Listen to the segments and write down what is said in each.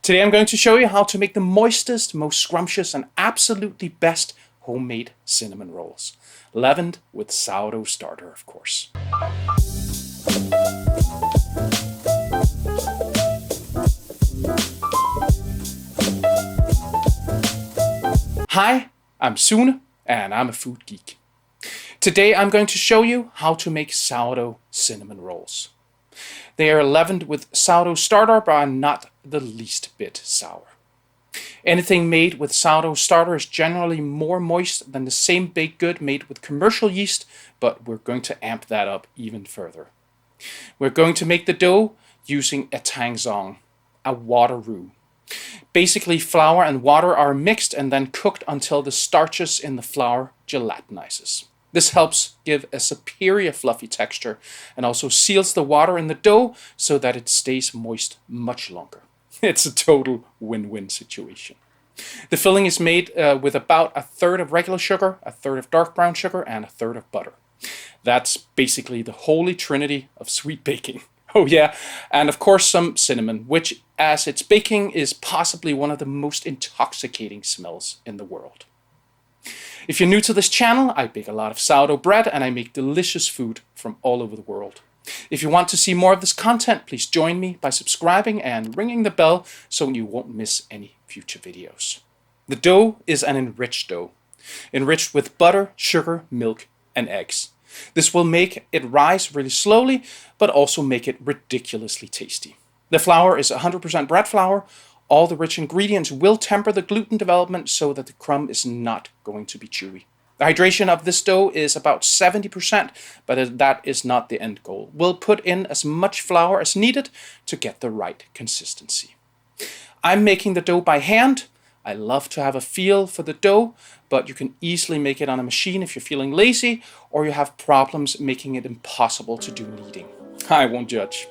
Today I'm going to show you how to make the moistest, most scrumptious and absolutely best homemade cinnamon rolls. Leavened with sourdough starter, of course. Hi, I'm Sune and I'm a food geek. Today I'm going to show you how to make sourdough cinnamon rolls. They are leavened with sourdough starter but are not the least bit sour. Anything made with sourdough starter is generally more moist than the same baked good made with commercial yeast, but we're going to amp that up even further. We're going to make the dough using a tangzhong, a water roux. Basically, flour and water are mixed and then cooked until the starches in the flour gelatinizes. This helps give a superior fluffy texture and also seals the water in the dough so that it stays moist much longer. It's a total win-win situation. The filling is made with about a third of regular sugar, a third of dark brown sugar, and a third of butter. That's basically the holy trinity of sweet baking. Oh yeah, and of course some cinnamon, which as it's baking is possibly one of the most intoxicating smells in the world. If you're new to this channel, I bake a lot of sourdough bread and I make delicious food from all over the world. If you want to see more of this content, please join me by subscribing and ringing the bell so you won't miss any future videos. The dough is an enriched dough, enriched with butter, sugar, milk, and eggs. This will make it rise really slowly, but also make it ridiculously tasty. The flour is 100% bread flour. All the rich ingredients will temper the gluten development so that the crumb is not going to be chewy. The hydration of this dough is about 70%, but that is not the end goal. We'll put in as much flour as needed to get the right consistency. I'm making the dough by hand. I love to have a feel for the dough, but you can easily make it on a machine if you're feeling lazy or you have problems making it impossible to do kneading. I won't judge.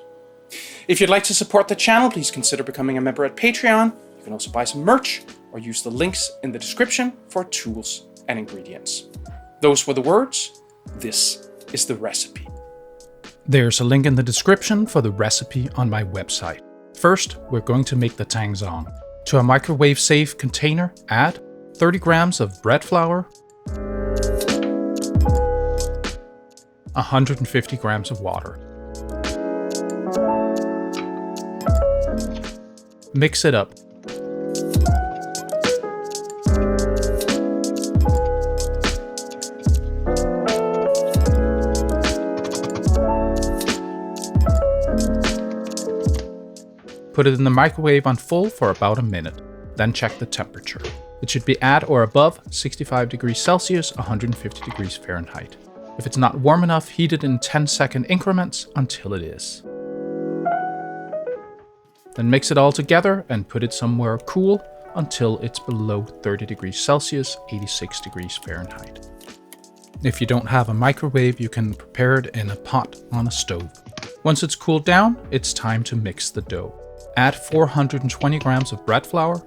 If you'd like to support the channel, please consider becoming a member at Patreon. You can also buy some merch or use the links in the description for tools and ingredients. Those were the words. This is the recipe. There's a link in the description for the recipe on my website. First, we're going to make the tangzhong. To a microwave-safe container, add 30 grams of bread flour, 150 grams of water. Mix it up. Put it in the microwave on full for about a minute. Then check the temperature. It should be at or above 65 degrees Celsius, 150 degrees Fahrenheit. If it's not warm enough, heat it in 10-second increments until it is. Then mix it all together and put it somewhere cool until it's below 30 degrees Celsius, 86 degrees Fahrenheit. If you don't have a microwave, you can prepare it in a pot on a stove. Once it's cooled down, it's time to mix the dough. Add 420 grams of bread flour,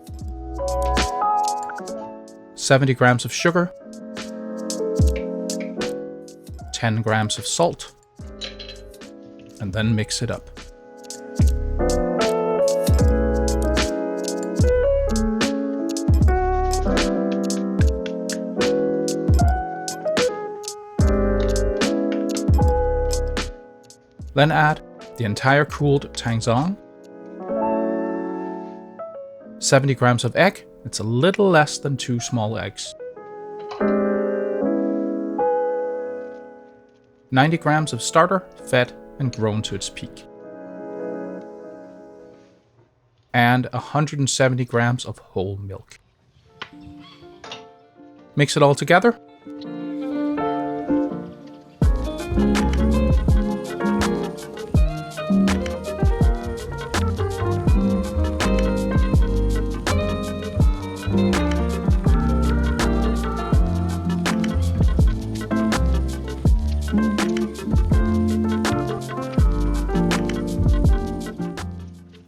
70 grams of sugar, 10 grams of salt, and then mix it up. Then add the entire cooled tangzhong, 70 grams of egg, it's a little less than 2 small eggs, 90 grams of starter, fed and grown to its peak, and 170 grams of whole milk. Mix it all together.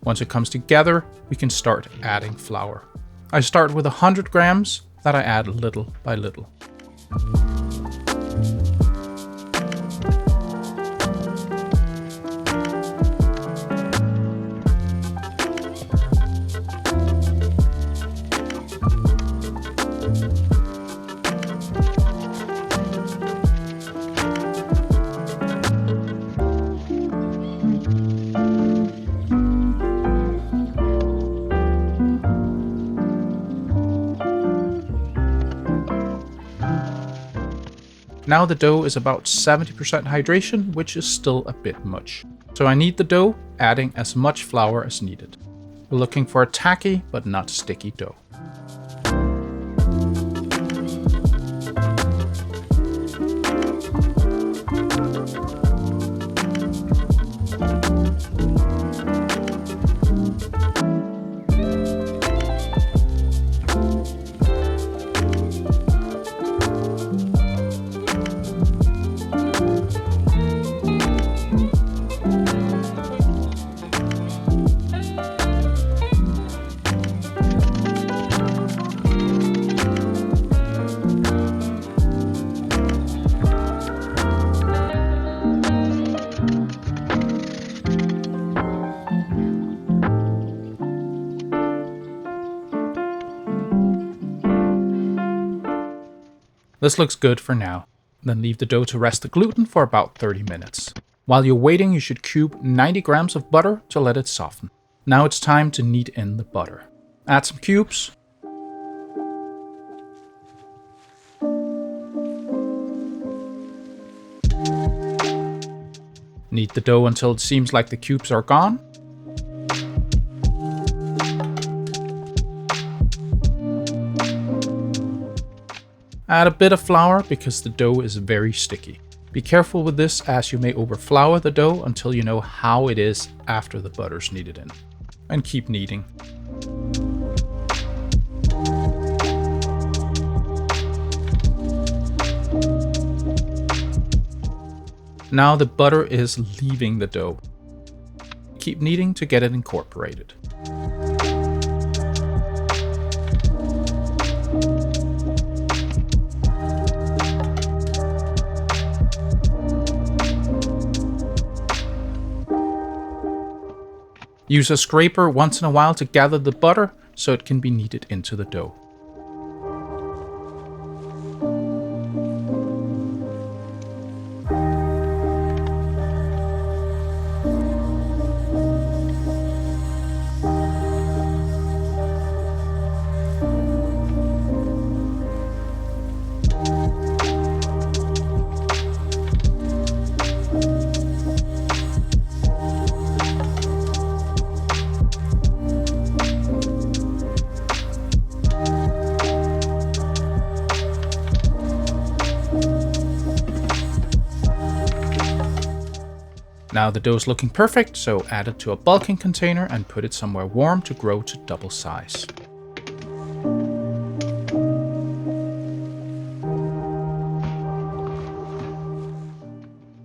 Once it comes together, we can start adding flour. I start with 100 grams that I add little by little. Now the dough is about 70% hydration, which is still a bit much. So I knead the dough, adding as much flour as needed. We're looking for a tacky but not sticky dough. This looks good for now. Then leave the dough to rest the gluten for about 30 minutes. While you're waiting, you should cube 90 grams of butter to let it soften. Now it's time to knead in the butter. Add some cubes. Knead the dough until it seems like the cubes are gone. Add a bit of flour because the dough is very sticky. Be careful with this as you may overflour the dough until you know how it is after the butter's kneaded in. And keep kneading. Now the butter is leaving the dough. Keep kneading to get it incorporated. Use a scraper once in a while to gather the butter so it can be kneaded into the dough. Now the dough is looking perfect, so add it to a bulking container and put it somewhere warm to grow to double size.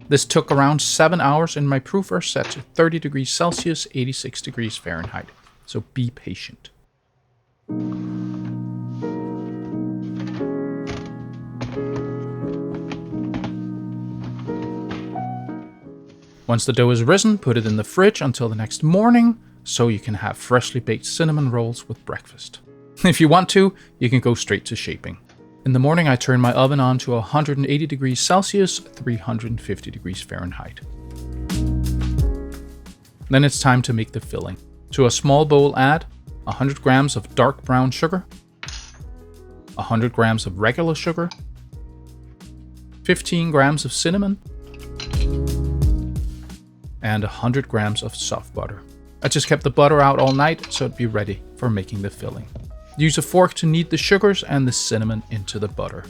This took around 7 hours in my proofer set to 30 degrees Celsius, 86 degrees Fahrenheit, so be patient. Once the dough is risen, put it in the fridge until the next morning, so you can have freshly baked cinnamon rolls with breakfast. If you want to, you can go straight to shaping. In the morning, I turn my oven on to 180 degrees Celsius, 350 degrees Fahrenheit. Then it's time to make the filling. To a small bowl, add 100 grams of dark brown sugar, 100 grams of regular sugar, 15 grams of cinnamon, and 100 grams of soft butter. I just kept the butter out all night so it'd be ready for making the filling. Use a fork to knead the sugars and the cinnamon into the butter.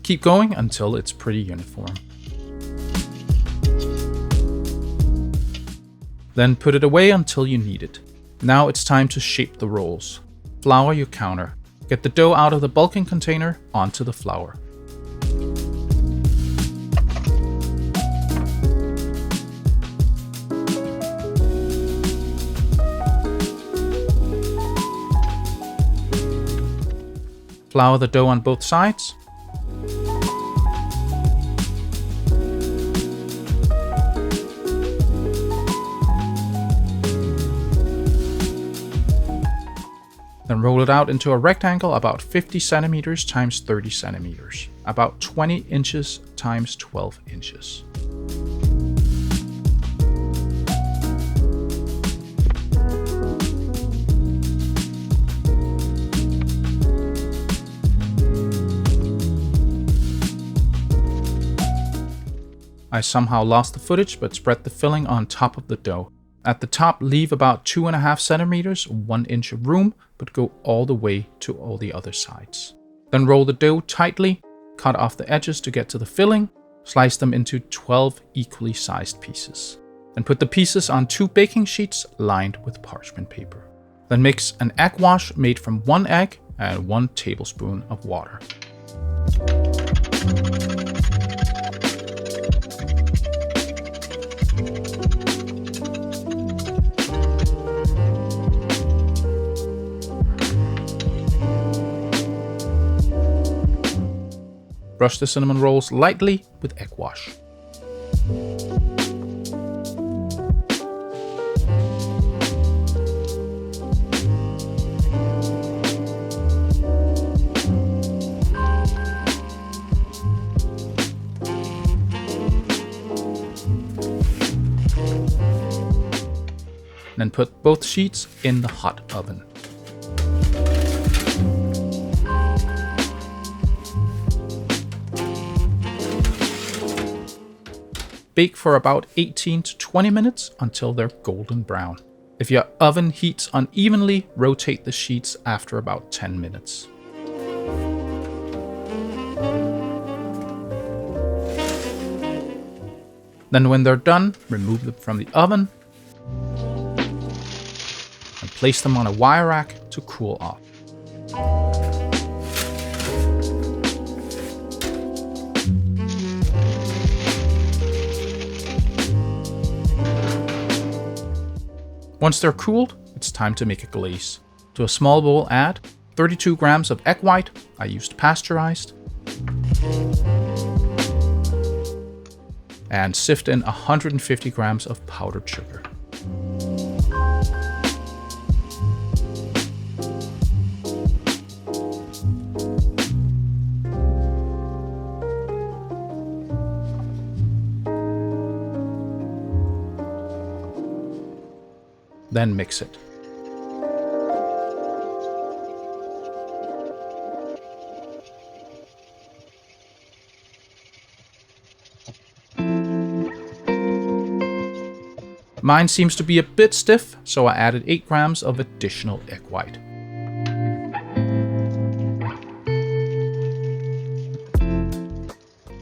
Keep going until it's pretty uniform. Then put it away until you need it. Now it's time to shape the rolls. Flour your counter. Get the dough out of the bulking container onto the flour. Flour the dough on both sides. Then roll it out into a rectangle about 50 centimeters times 30 centimeters, about 20 inches times 12 inches. I somehow lost the footage, but spread the filling on top of the dough. At the top, leave about 2.5 centimeters, 1 inch of room, but go all the way to all the other sides. Then roll the dough tightly, cut off the edges to get to the filling, slice them into 12 equally sized pieces. Then put the pieces on 2 baking sheets lined with parchment paper. Then mix an egg wash made from 1 egg and 1 tablespoon of water. Brush the cinnamon rolls lightly with egg wash. Then put both sheets in the hot oven. Bake for about 18 to 20 minutes until they're golden brown. If your oven heats unevenly, rotate the sheets after about 10 minutes. Then when they're done, remove them from the oven and place them on a wire rack to cool off. Once they're cooled, it's time to make a glaze. To a small bowl, add 32 grams of egg white, I used pasteurized, and sift in 150 grams of powdered sugar. Then mix it. Mine seems to be a bit stiff, so I added 8 grams of additional egg white.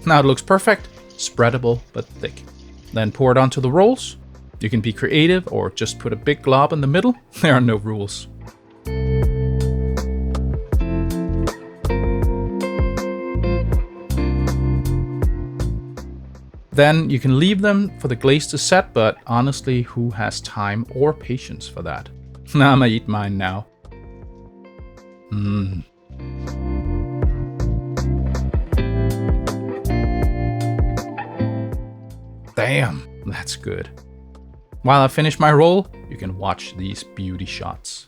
Now it looks perfect, spreadable but thick. Then pour it onto the rolls. You can be creative or just put a big glob in the middle. There are no rules. Then you can leave them for the glaze to set, but honestly, who has time or patience for that? I'ma eat mine now. Damn, that's good. While I finish my roll, you can watch these beauty shots.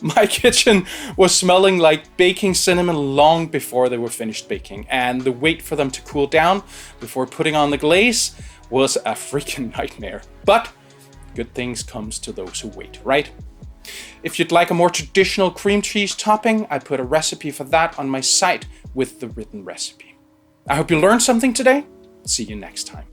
My kitchen was smelling like baking cinnamon long before they were finished baking, and the wait for them to cool down before putting on the glaze was a freaking nightmare. But good things comes to those who wait, right? If you'd like a more traditional cream cheese topping, I put a recipe for that on my site with the written recipe. I hope you learned something today. See you next time.